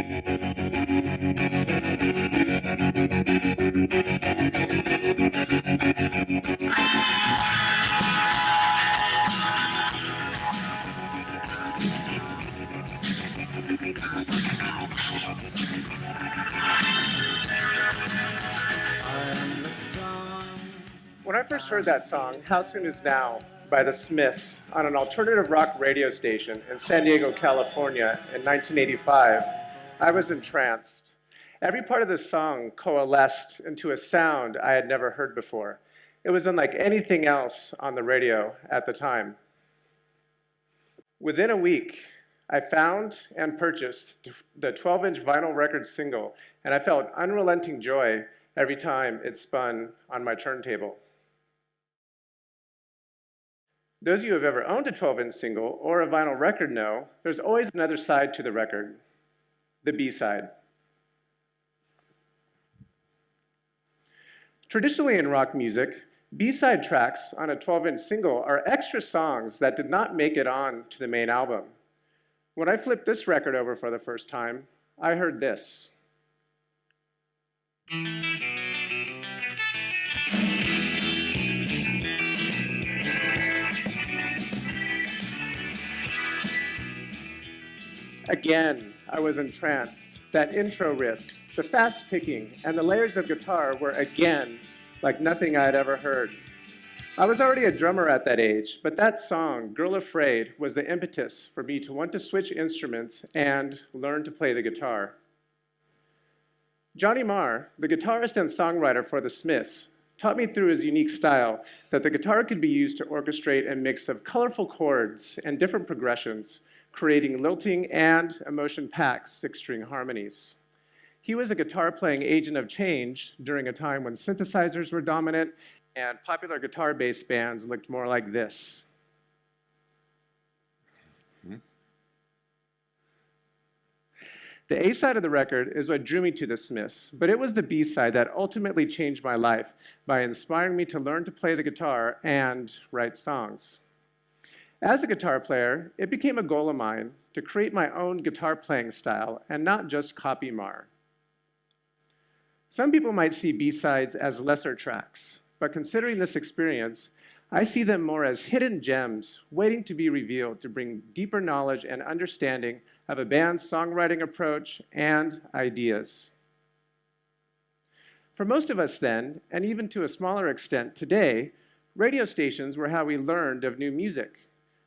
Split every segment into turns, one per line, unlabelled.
When I first heard that song, How Soon Is Now, by the Smiths, on an alternative rock radio station in San Diego, California in 1985, I was entranced. Every part of the song coalesced into a sound I had never heard before. It was unlike anything else on the radio at the time. Within a week, I found and purchased the 12-inch vinyl record single, and I felt unrelenting joy every time it spun on my turntable. Those of you who have ever owned a 12-inch single or a vinyl record know there's always another side to the record, the B-side. Traditionally in rock music, B-side tracks on a 12-inch single are extra songs that did not make it on to the main album. When I flipped this record over for the first time, I heard this. Again, I was entranced. That intro riff, the fast picking, and the layers of guitar were again like nothing I had ever heard. I was already a drummer at that age, but that song, Girl Afraid, was the impetus for me to want to switch instruments and learn to play the guitar. Johnny Marr, the guitarist and songwriter for the Smiths, taught me through his unique style that the guitar could be used to orchestrate a mix of colorful chords and different progressions, creating lilting and emotion-packed six-string harmonies. He was a guitar-playing agent of change during a time when synthesizers were dominant and popular guitar-based bands looked more like this. The A-side of the record is what drew me to the Smiths, but it was the B-side that ultimately changed my life by inspiring me to learn to play the guitar and write songs. As a guitar player, it became a goal of mine to create my own guitar playing style and not just copy Marr. Some people might see B-sides as lesser tracks, but considering this experience, I see them more as hidden gems waiting to be revealed to bring deeper knowledge and understanding of a band's songwriting approach and ideas. For most of us then, and even to a smaller extent today, radio stations were how we learned of new music.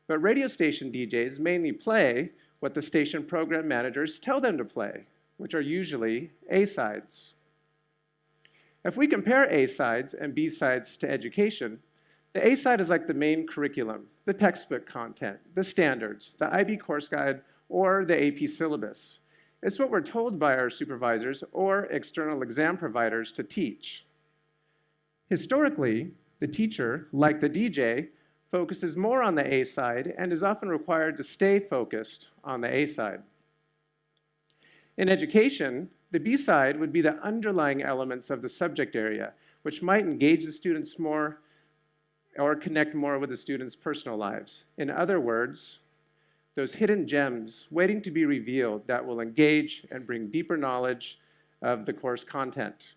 But radio station DJs mainly play what the station program managers tell them to play, which are usually A-sides. If we compare A-sides and B-sides to education, the A-side is like the main curriculum, the textbook content, the standards, the IB course guide, or the AP syllabus. It's what we're told by our supervisors or external exam providers to teach. Historically, the teacher, like the DJ, focuses more on the A-side and is often required to stay focused on the A-side. In education, the B-side would be the underlying elements of the subject area, which might engage the students more or connect more with the students' personal lives. In other words, those hidden gems waiting to be revealed that will engage and bring deeper knowledge of the course content.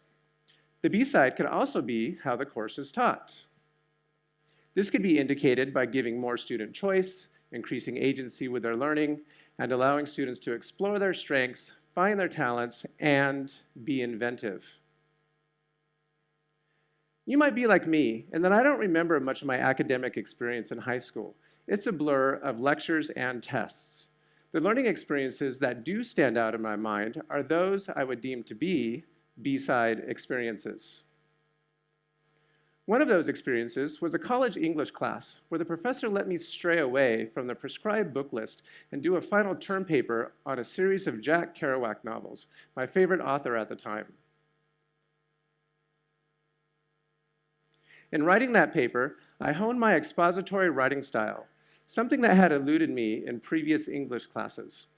The B-side could also be how the course is taught. This could be indicated by giving more student choice, increasing agency with their learning, and allowing students to explore their strengths, find their talents, and be inventive. You might be like me, and that I don't remember much of my academic experience in high school. It's a blur of lectures and tests. The learning experiences that do stand out in my mind are those I would deem to be B-side experiences. One of those experiences was a college English class where the professor let me stray away from the prescribed book list and do a final term paper on a series of Jack Kerouac novels, my favorite author at the time. In writing that paper, I honed my expository writing style, something that had eluded me in previous English classes.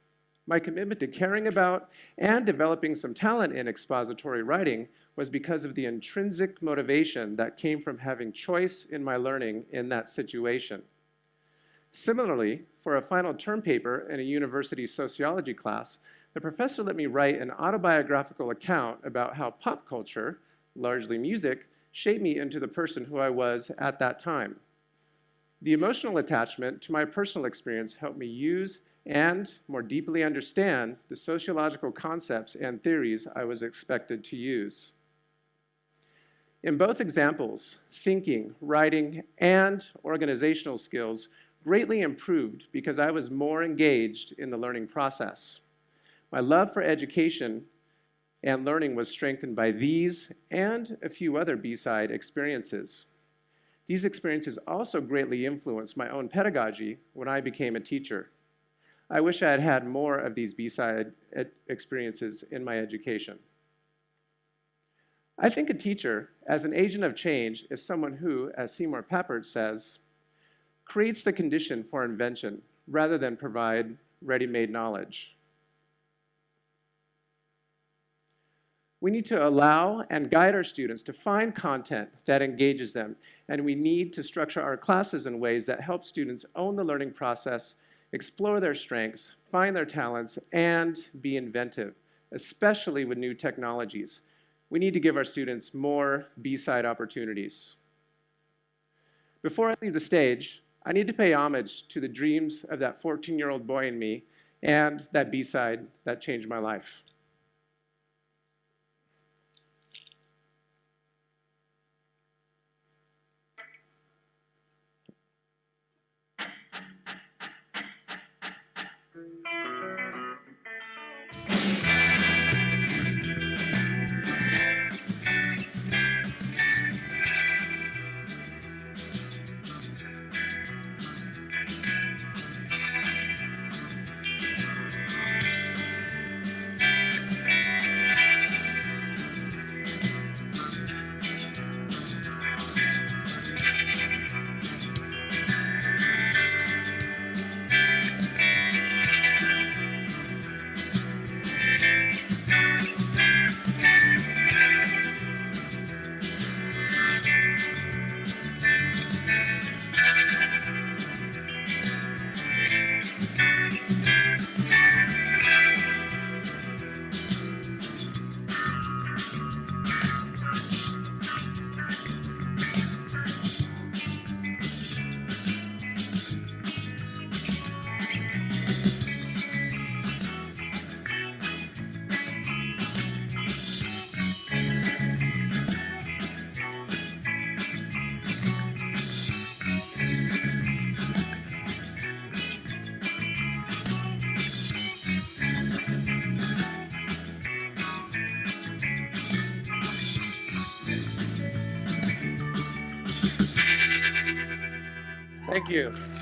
My commitment to caring about and developing some talent in expository writing was because of the intrinsic motivation that came from having choice in my learning in that situation. Similarly, for a final term paper in a university sociology class, the professor let me write an autobiographical account about how pop culture, largely music, shaped me into the person who I was at that time. The emotional attachment to my personal experience helped me use and more deeply understand the sociological concepts and theories I was expected to use. In both examples, thinking, writing, and organizational skills greatly improved because I was more engaged in the learning process. My love for education and learning was strengthened by these and a few other B-side experiences. These experiences also greatly influenced my own pedagogy when I became a teacher. I wish I had had more of these B-side experiences in my education. I think a teacher, as an agent of change, is someone who, as Seymour Papert says, creates the condition for invention rather than provide ready-made knowledge. We need to allow and guide our students to find content that engages them, and we need to structure our classes in ways that help students own the learning process, explore their strengths, find their talents, and be inventive, especially with new technologies. We need to give our students more B-side opportunities. Before I leave the stage, I need to pay homage to the dreams of that 14-year-old boy in me and that B-side that changed my life. Thank you.